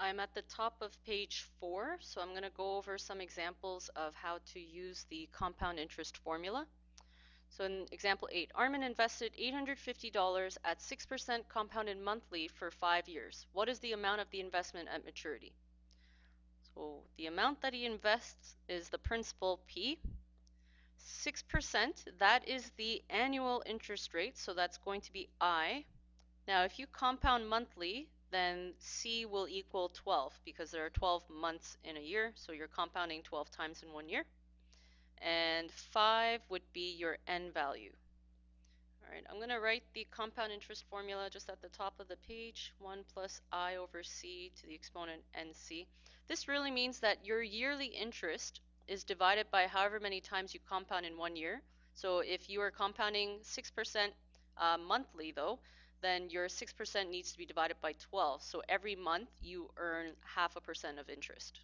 I'm at the top of page 4, so I'm going to go over some examples of how to use the compound interest formula. So in example 8, Armin invested $850 at 6% compounded monthly for 5 years. What is the amount of the investment at maturity? So the amount that he invests is the principal P. 6%, that is the annual interest rate, so that's going to be I. Now if you compound monthly, then C will equal 12 because there are 12 months in a year, so you're compounding 12 times in 1 year. And 5 would be your N value. All right, I'm going to write the compound interest formula just at the top of the page, 1 plus I over C to the exponent NC. This really means that your yearly interest is divided by however many times you compound in 1 year. So if you are compounding 6% monthly though, then your 6% needs to be divided by 12. So every month you earn 0.5% of interest.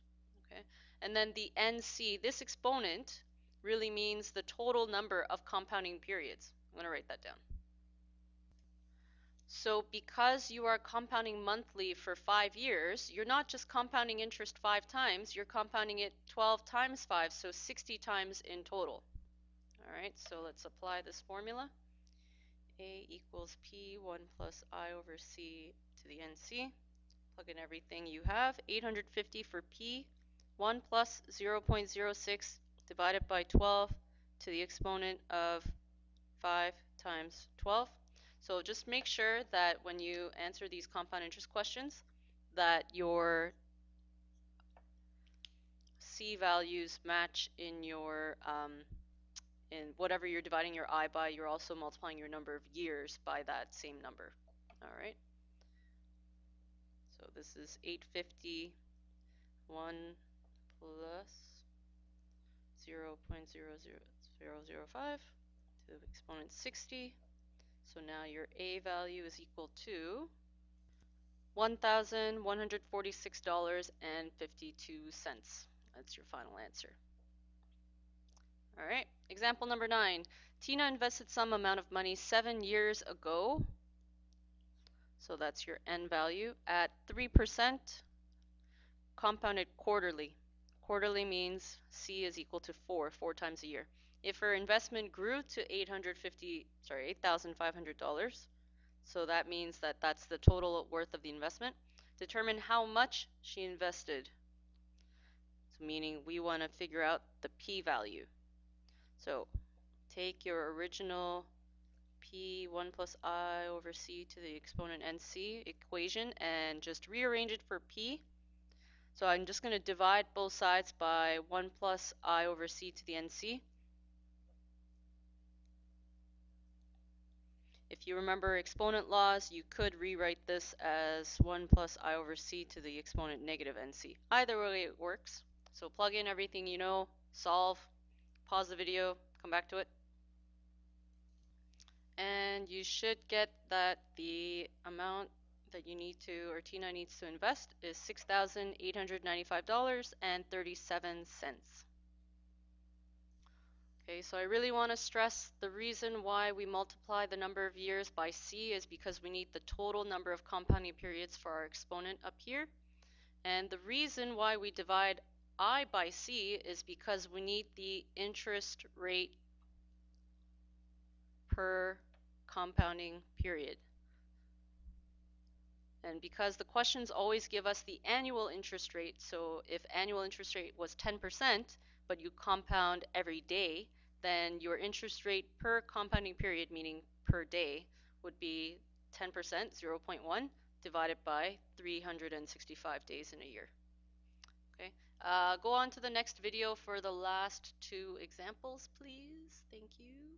Okay, and then the NC, this exponent really means the total number of compounding periods. I'm going to write that down. So because you are compounding monthly for 5 years, you're not just compounding interest 5 times, you're compounding it 12 times 5, so 60 times in total. All right, so let's apply this formula. A equals P 1 plus I over C to the NC. Plug in everything you have. 850 for P, 1 plus 0.06 divided by 12 to the exponent of 5 times 12. So just make sure that when you answer these compound interest questions that your C values match in your in whatever you're dividing your I by, you're also multiplying your number of years by that same number. All right. So this is 850, 1 plus 0.00005 to the exponent 60. So now your A value is equal to $1,146.52. That's your final answer. All right, example number 9. Tina invested some amount of money 7 years ago. So that's your N value at 3% compounded quarterly. Quarterly means C is equal to 4 times a year. If her investment grew to $8,500, so that means that that's the total worth of the investment. Determine how much she invested. So meaning we want to figure out the P value. So take your original P 1 plus I over C to the exponent NC equation and just rearrange it for P. So I'm just going to divide both sides by 1 plus I over C to the NC. If you remember exponent laws, you could rewrite this as 1 plus I over C to the exponent negative NC. Either way it works. So plug in everything you know, solve, pause the video, come back to it. And you should get that the amount that you need to, or Tina needs to invest is $6,895.37. Okay, so I really want to stress the reason why we multiply the number of years by C is because we need the total number of compounding periods for our exponent up here. And the reason why we divide I by C is because we need the interest rate per compounding period. And because the questions always give us the annual interest rate, so if annual interest rate was 10%, but you compound every day, then your interest rate per compounding period, meaning per day, would be 10%, 0.1, divided by 365 days in a year. Okay, go on to the next video for the last 2 examples, please. Thank you.